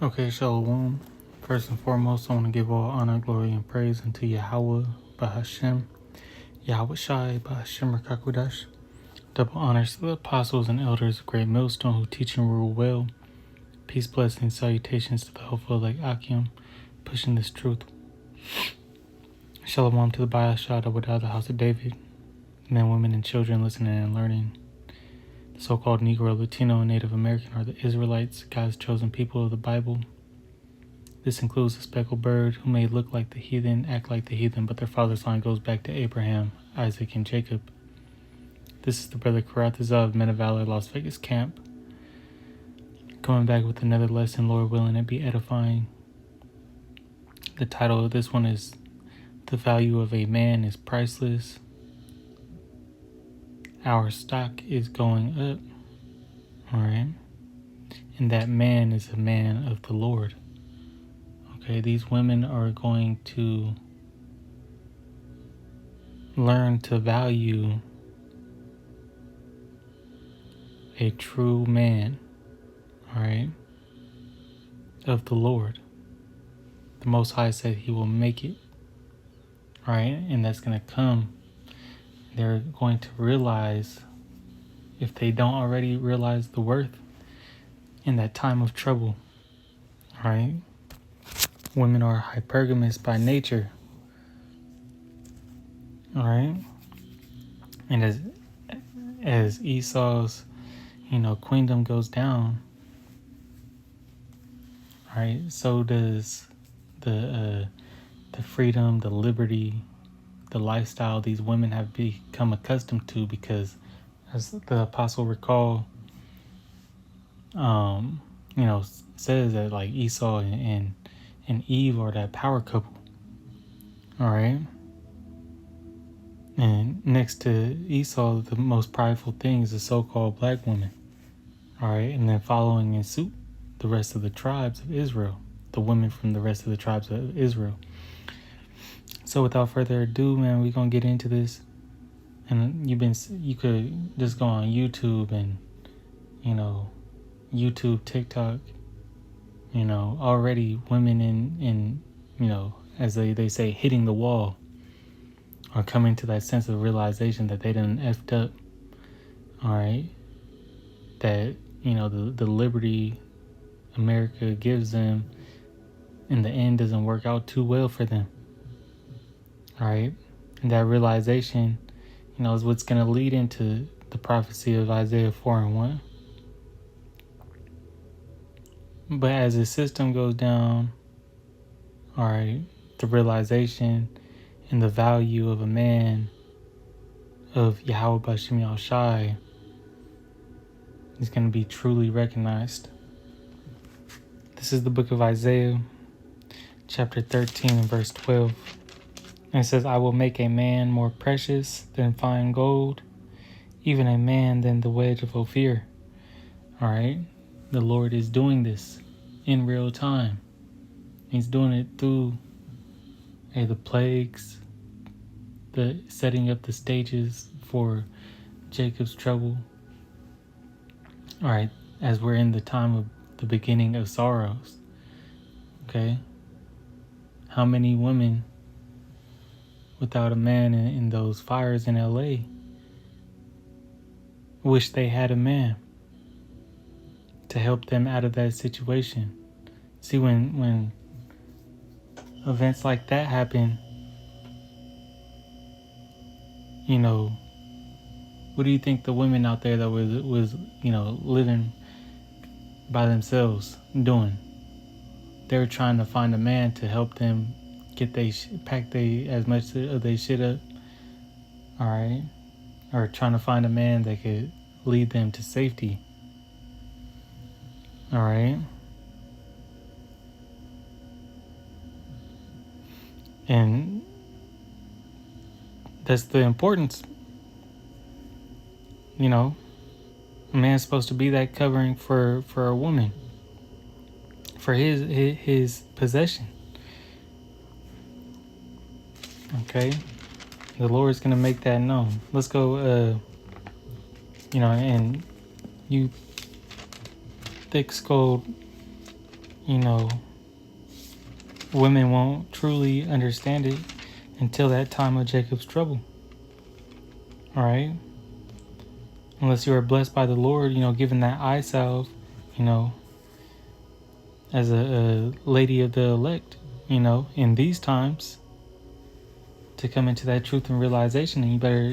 Okay, Shalom. First and foremost, I want to give all honor, glory, and praise unto Yahweh, Bahashem, Yahweh Shai, Bahashem Rakakudash. Double honors to the apostles and elders of Great Millstone who teach and rule well. Peace, blessings, salutations to the hopeful like Akim, pushing this truth. Shalom to the Bahashah, the house of David, men, women, and children listening and learning. The so-called Negro, Latino, and Native American are the Israelites, God's chosen people of the Bible. This includes the speckled bird, who may look like the heathen, act like the heathen, but their father's line goes back to Abraham, Isaac, and Jacob. This is the brother Karathaza of Men of Valor, Las Vegas camp. Coming back with another lesson, Lord willing, it be edifying. The title of this one is The Value of a Man is Priceless. Our stock is going up. Alright? And that man is a man of the Lord. Okay, these women are going to learn to value a true man, all right, of the Lord. The Most High said he will make it, all right, and that's going to come. They're going to realize, if they don't already realize the worth in that time of trouble, all right. Women are hypergamous by nature, all right, and as Esau's queendom goes down, right? So does the freedom, the liberty, the lifestyle these women have become accustomed to, because as the apostle recall, says that like Esau and Eve are that power couple. All right. And next to Esau, the most prideful thing is the so-called black woman. All right. And then following in suit, the rest of the tribes of Israel, the women from the rest of the tribes of Israel. So without further ado, man, we're going to get into this. And you could just go on YouTube and, YouTube, TikTok, already women in as they say, hitting the wall, are coming to that sense of realization that they done effed up. All right. That, the liberty America gives them in the end doesn't work out too well for them. All right. And that realization, is what's going to lead into the prophecy of Isaiah 4:1. But as the system goes down, all right, the realization and the value of a man of Yahweh Bashim Yahweh Shai is going to be truly recognized. This is the book of Isaiah, chapter 13 and verse 12. And it says, I will make a man more precious than fine gold, even a man than the wedge of Ophir. All right. The Lord is doing this in real time. He's doing it through the plagues, the setting up the stages for Jacob's trouble. All right. As we're in the time of the beginning of sorrows. Okay. How many women without a man in those fires in LA wish they had a man to help them out of that situation? See, when events like that happen, what do you think the women out there that was living by themselves doing? They were trying to find a man to help them get pack as much of their shit up, all right, or trying to find a man that could lead them to safety, all right. And that's the importance. A man's supposed to be that covering for a woman, for his possession. Okay, the Lord's gonna make that known. Let's go. And you thick-skulled you know, women won't truly understand it until that time of Jacob's trouble. All right? Unless you are blessed by the Lord, given that eye salve, you know, as a lady of the elect, in these times to come into that truth and realization. And you better,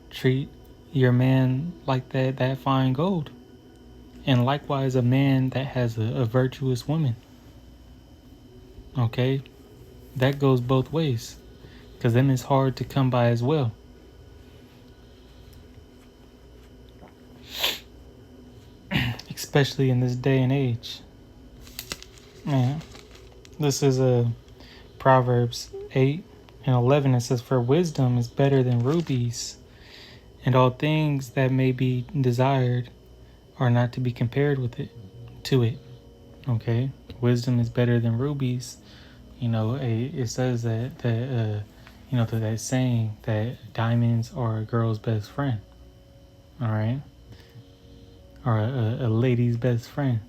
treat your man like that fine gold. And likewise, a man that has a virtuous woman. Okay? That goes both ways. Because them is hard to come by as well. Especially in this day and age. Man, this is a Proverbs 8 and 11. It says, "For wisdom is better than rubies, and all things that may be desired are not to be compared to it." Okay? Wisdom is better than rubies. It says that saying that diamonds are a girl's best friend. All right? Or a lady's best friend.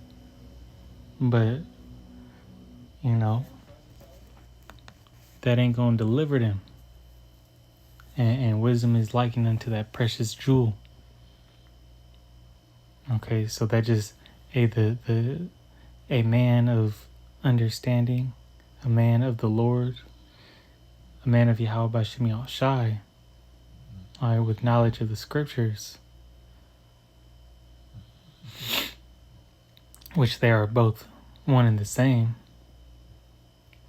But, that ain't going to deliver them. And wisdom is likened unto that precious jewel. Okay, so that just a man of understanding, a man of the Lord, a man of Yahweh Bashim Shai, all right, with knowledge of the scriptures, which they are both one and the same.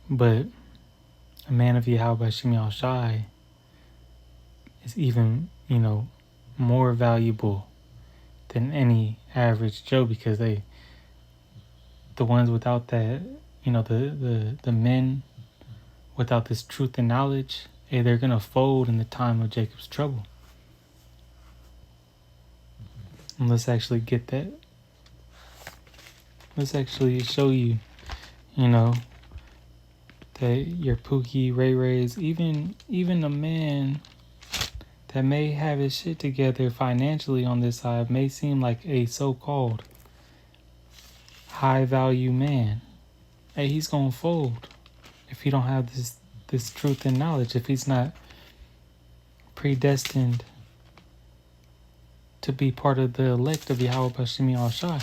But a man of Yahweh Bashim Shai is even, more valuable than any average Joe, because the ones without that, the men without this truth and knowledge, they're gonna fold in the time of Jacob's trouble. And let's actually get that. Let's actually show you, that your Pookie, Ray Rays, even a man that may have his shit together financially on this side may seem like a so-called high value man. Hey, he's gonna fold if he don't have this truth and knowledge, if he's not predestined to be part of the elect of Yahweh Bashimi Al-Shai.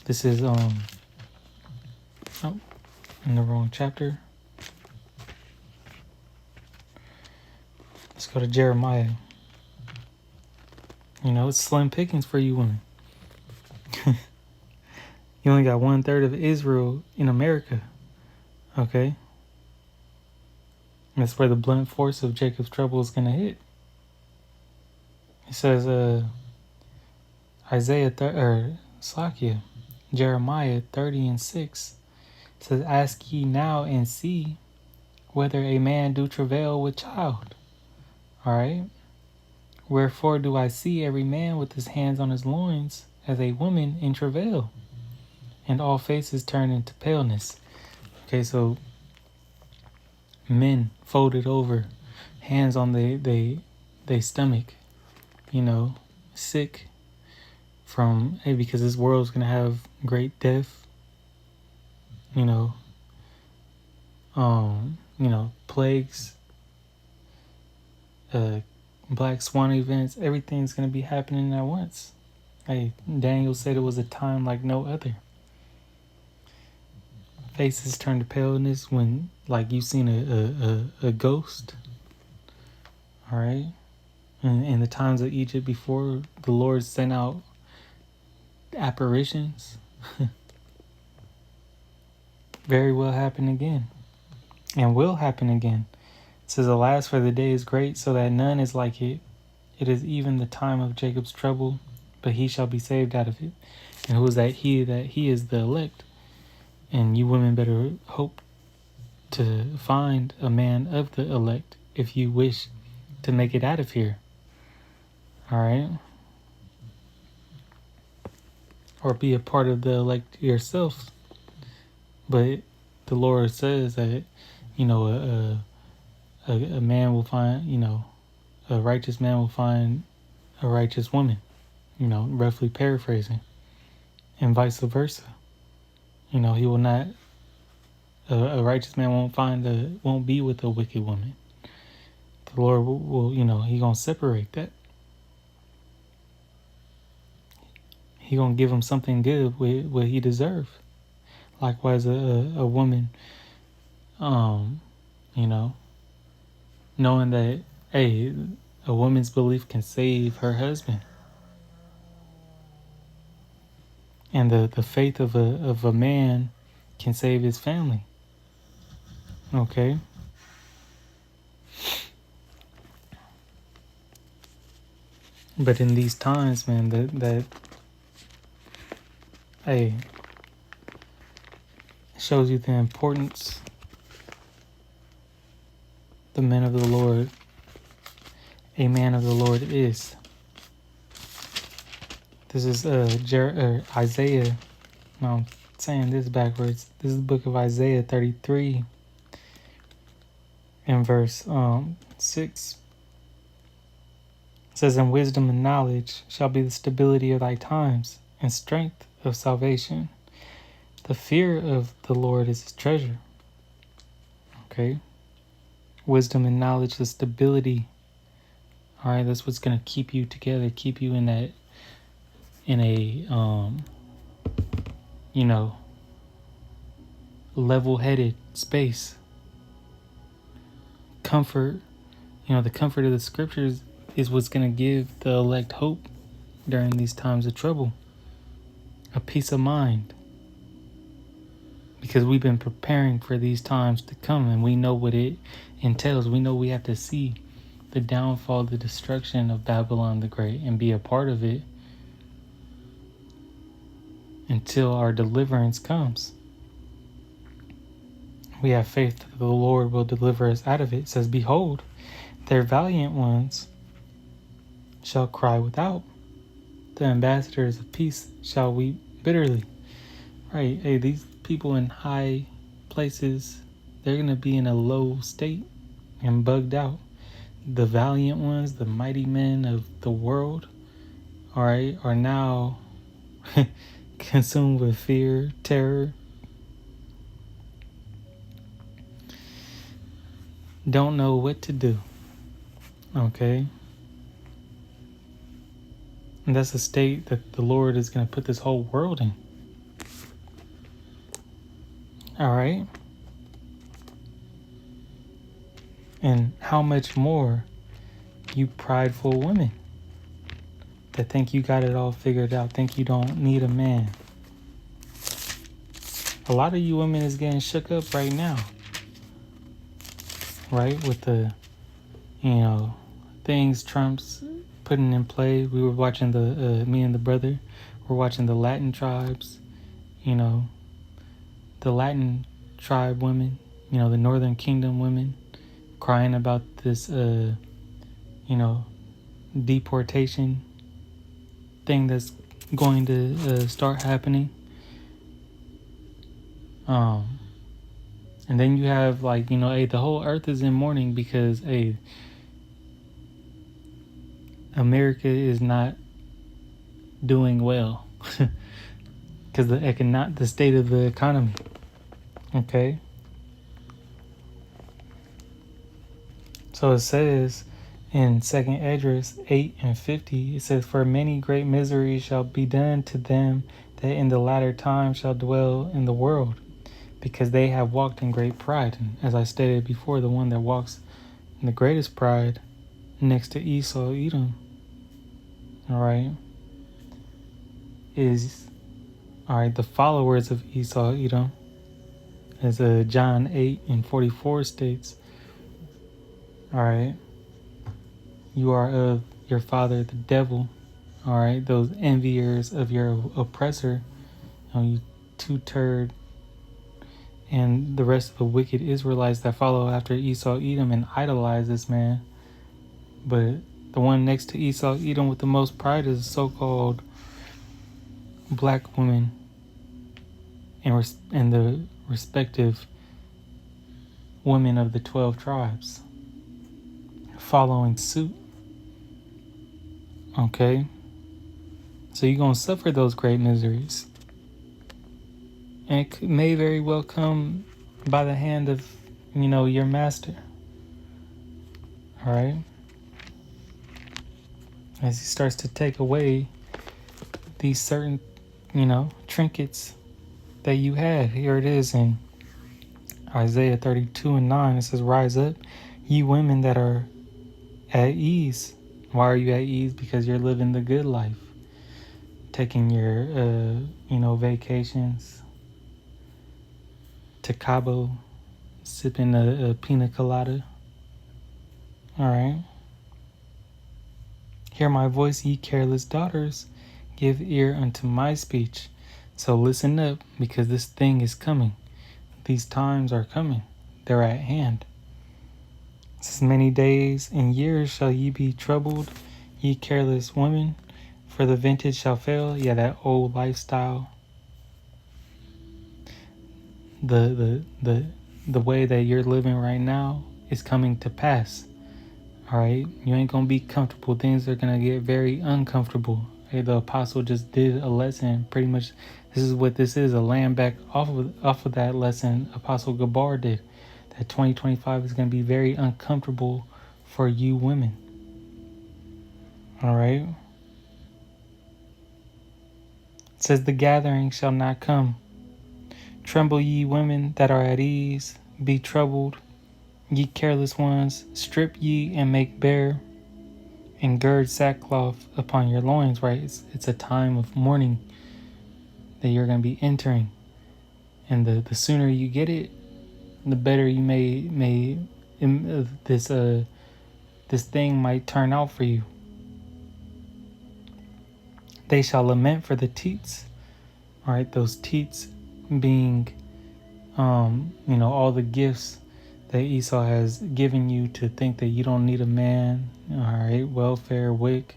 This is in the wrong chapter. Let's go to Jeremiah. It's slim pickings for you women. You only got 1/3 of Israel in America. Okay? That's where the blunt force of Jacob's trouble is going to hit. It says, Jeremiah 30:6. It says, "Ask ye now and see whether a man do travail with child." All right? "Wherefore do I see every man with his hands on his loins as a woman in travail, and all faces turn into paleness." Okay, so men folded over, hands on they stomach, sick from, because this world's gonna have great death, plagues, black swan events, everything's gonna be happening at once. Hey, Daniel said it was a time like no other. Faces turn to paleness when, like, you've seen a ghost. All right? And in the times of Egypt before the Lord sent out apparitions, very well happen again. And will happen again. It says, "Alas, for the day is great, so that none is like it. It is even the time of Jacob's trouble, but he shall be saved out of it." And who is that he? That he is the elect. And you women better hope to find a man of the elect if you wish to make it out of here. All right? Or be a part of the elect yourself. But the Lord says that, a man will find, a righteous man will find a righteous woman, roughly paraphrasing, and vice versa. He will not. A righteous man won't be with a wicked woman. The Lord will He gonna separate that. He gonna give him something good with what he deserves. Likewise, a woman, you know, knowing that, hey, a woman's belief can save her husband, and the faith of a man can save his family. Okay. But in these times, man, that hey, shows you the importance the man of the Lord, a man of the Lord is. This is Isaiah. No, I'm saying this backwards. This is the book of Isaiah 33 and verse 6. It says, "And wisdom and knowledge shall be the stability of thy times, and strength of salvation. The fear of the Lord is his treasure." Okay. Wisdom and knowledge, the stability. All right, that's what's going to keep you together, keep you in a level-headed space. Comfort, the comfort of the scriptures is what's going to give the elect hope during these times of trouble. A peace of mind. Because we've been preparing for these times to come, and we know what it entails. We know we have to see the downfall, the destruction of Babylon the Great, and be a part of it until our deliverance comes. We have faith that the Lord will deliver us out of it. It says, "Behold, their valiant ones shall cry without. The ambassadors of peace shall weep bitterly." Right? Hey, these people in high places, they're going to be in a low state and bugged out. The valiant ones, the mighty men of the world, all right, are now consumed with fear, terror. Don't know what to do. Okay? And that's a state that the Lord is going to put this whole world in. All right? And how much more you prideful women that think you got it all figured out, think you don't need a man. A lot of you women is getting shook up right now. Right? With the, things Trump's putting in play. We were watching me and the brother, we're watching the Latin tribes, the Latin tribe women, the Northern Kingdom women crying about this, deportation thing that's going to start happening. And then you have the whole earth is in mourning because, America is not doing well because the state of the economy. Okay. So it says in 2nd Esdras 8:50, it says, "For many great miseries shall be done to them that in the latter time shall dwell in the world, because they have walked in great pride." And as I stated before, the one that walks in the greatest pride next to Esau, Edom, all right, is, the followers of Esau, Edom, as John 8:44 states, all right, "You are of your father the devil," all right, "those enviers of your oppressor, you two-turd, and the rest of the wicked Israelites that follow after Esau, Edom, and idolize this man." But the one next to Esau, Edom, with the most pride is a so-called black woman and the respective women of the 12 tribes following suit. Okay? So you're going to suffer those great miseries. And may very well come by the hand of, your master. All right? As he starts to take away these certain, trinkets that you had. Here it is in Isaiah 32:9. It says, "Rise up, ye women that are at ease." Why are you at ease? Because you're living the good life. Taking your, vacations to Cabo, sipping a pina colada. All right. Hear my voice, ye careless daughters. Give ear unto my speech. So listen up, because this thing is coming. These times are coming. They're at hand. As many days and years shall ye be troubled, ye careless women, for the vintage shall fail. Yeah, that old lifestyle. The way that you're living right now is coming to pass. All right, you ain't gonna be comfortable. Things are gonna get very uncomfortable. Hey, the apostle just did a lesson. Pretty much, this is what this is, a land back off of that lesson Apostle Gabar did. That 2025 is gonna be very uncomfortable for you women. All right. It says the gathering shall not come. Tremble ye women that are at ease. Be troubled, ye careless ones. Strip ye and make bare, and gird sackcloth upon your loins. Right. It's a time of mourning that you're going to be entering, and the sooner you get it, the better you may this thing might turn out for you. They shall lament for the teats. All right, those teats being all the gifts that Esau has given you to think that you don't need a man. All right, welfare, WIC,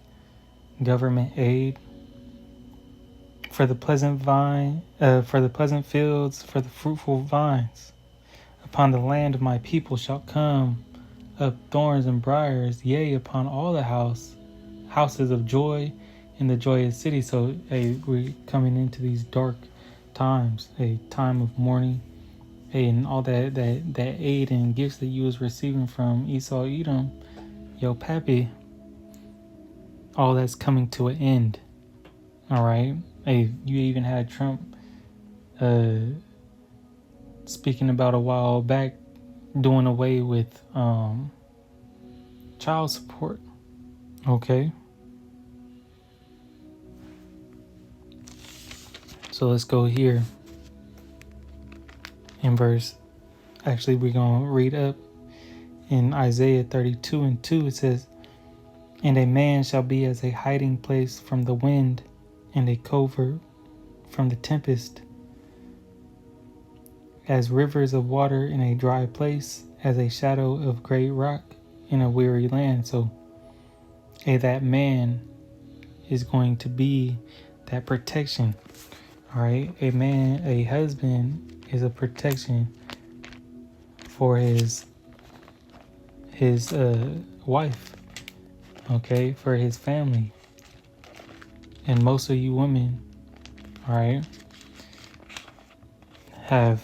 government aid, for the pleasant for the pleasant fields, for the fruitful vines. Upon the land of my people shall come up thorns and briars, yea, upon all the houses of joy in the joyous city. So, we're coming into these dark times, a time of mourning, and all that aid and gifts that you was receiving from Esau, Edom, yo, pappy, all that's coming to an end. All right. Hey, you even had Trump speaking about a while back doing away with child support. Okay. So let's go here in verse. Actually, we're going to read up in Isaiah 32:2. It says, "And a man shall be as a hiding place from the wind, and a covert from the tempest, as rivers of water in a dry place, as a shadow of great rock in a weary land." So, that man is going to be that protection. All right, a husband is a protection for his wife. Okay, for his family. And most of you women, all right, have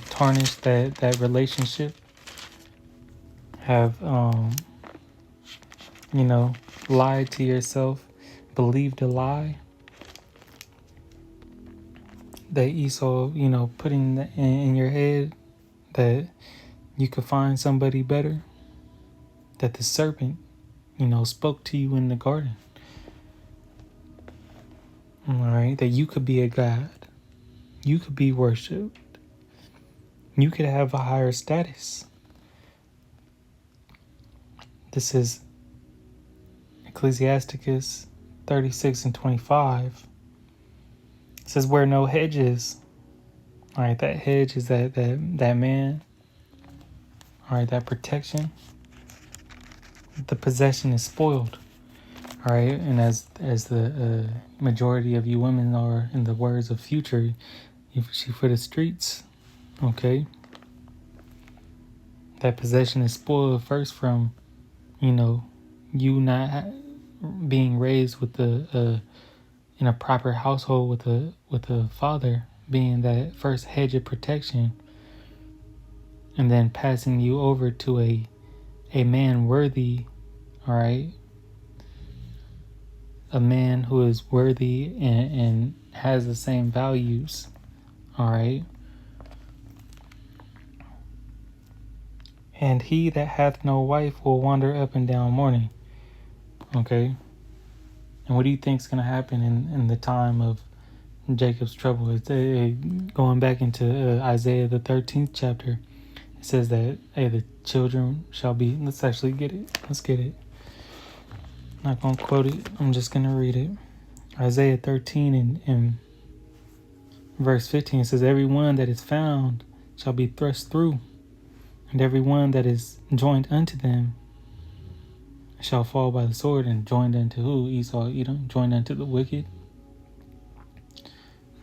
tarnished that relationship, have lied to yourself, believed a lie that Esau putting in your head, that you could find somebody better, that the serpent spoke to you in the garden. All right, that you could be a god, you could be worshipped, you could have a higher status. This is Ecclesiasticus 36:25. It says, "Where no hedge is," all right, that hedge is that man, all right, that protection, the possession is spoiled. All right, and as the majority of you women are, in the words of Future, if she for the streets, okay, that possession is spoiled first from, you not being raised with the in a proper household with a father being that first hedge of protection, and then passing you over to a man worthy, all right, a man who is worthy and has the same values, all right. And he that hath no wife will wander up and down mourning. Okay. And what do you think is going to happen in the time of Jacob's trouble? It's going back into Isaiah the 13th chapter. It says that, hey, the children shall be. Let's actually get it. Let's get it. I'm not going to quote it. I'm just going to read it. Isaiah 13 and verse 15 says, every one that is found shall be thrust through, and every one that is joined unto them shall fall by the sword. And joined unto who? Esau, Edom. Joined unto the wicked.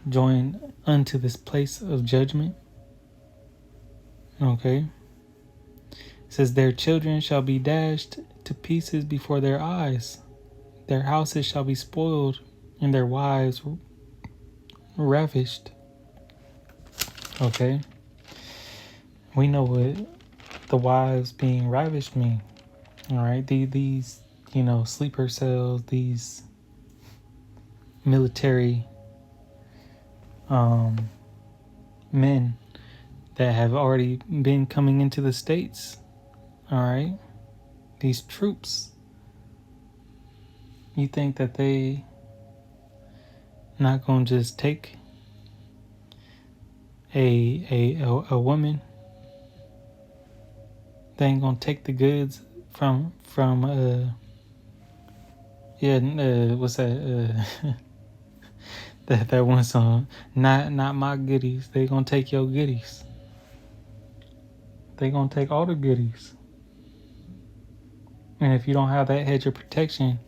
Joined unto this place of judgment. Okay. It says, their children shall be dashed to pieces before their eyes. Their houses shall be spoiled, and their wives ravished. Okay. We know what the wives being ravished mean. All right. These, sleeper cells, these military men that have already been coming into the States. All right. These troops. You think that they not gonna just take a woman? They ain't gonna take the goods from what's that that one song? Not my goodies. They gonna take your goodies. They gonna take all the goodies. And if you don't have that hedge of protection,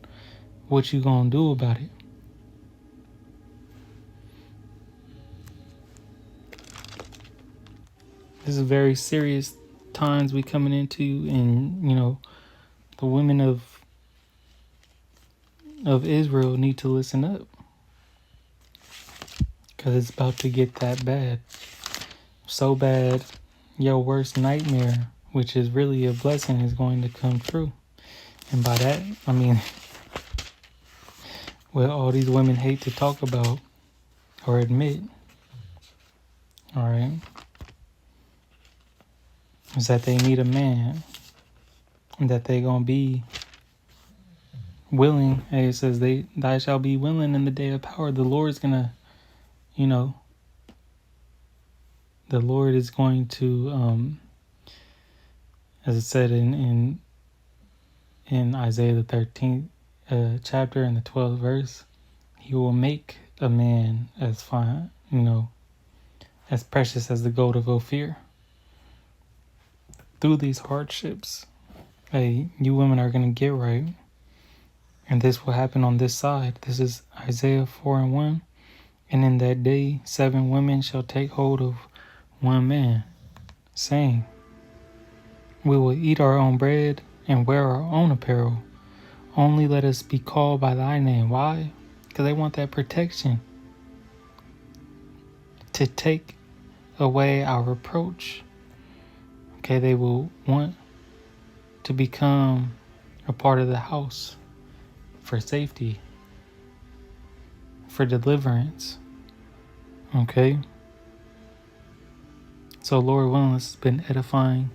what you gonna do about it? This is very serious times we coming into, and the women of Israel need to listen up, because it's about to get that bad. So bad, your worst nightmare, which is really a blessing, is going to come true. And by that, I mean what all these women hate to talk about or admit, all right, is that they need a man, and that they gonna be willing. Hey, it says thy shall be willing in the day of power. The Lord's gonna, the Lord is going to, as it said in Isaiah the 13th chapter and the 12th verse, he will make a man as fine, as precious as the gold of Ophir. Through these hardships, hey, you women are going to get right. And this will happen on this side. This is Isaiah 4:1. And in that day 7 women shall take hold of one man, saying, we will eat our own bread and wear our own apparel. Only let us be called by thy name. Why? Because they want that protection. To take away our reproach. Okay, they will want to become a part of the house for safety, for deliverance. Okay? So Lord willing, this has been edifying.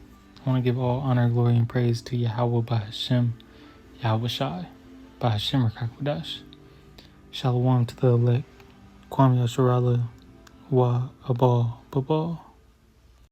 I want to give all honor, glory, and praise to Yahweh by Hashem, Yahweh Shai, by Hashem Rakakwadash. Shalom to the elect. Kwam Yasharala Wa Abal Babal.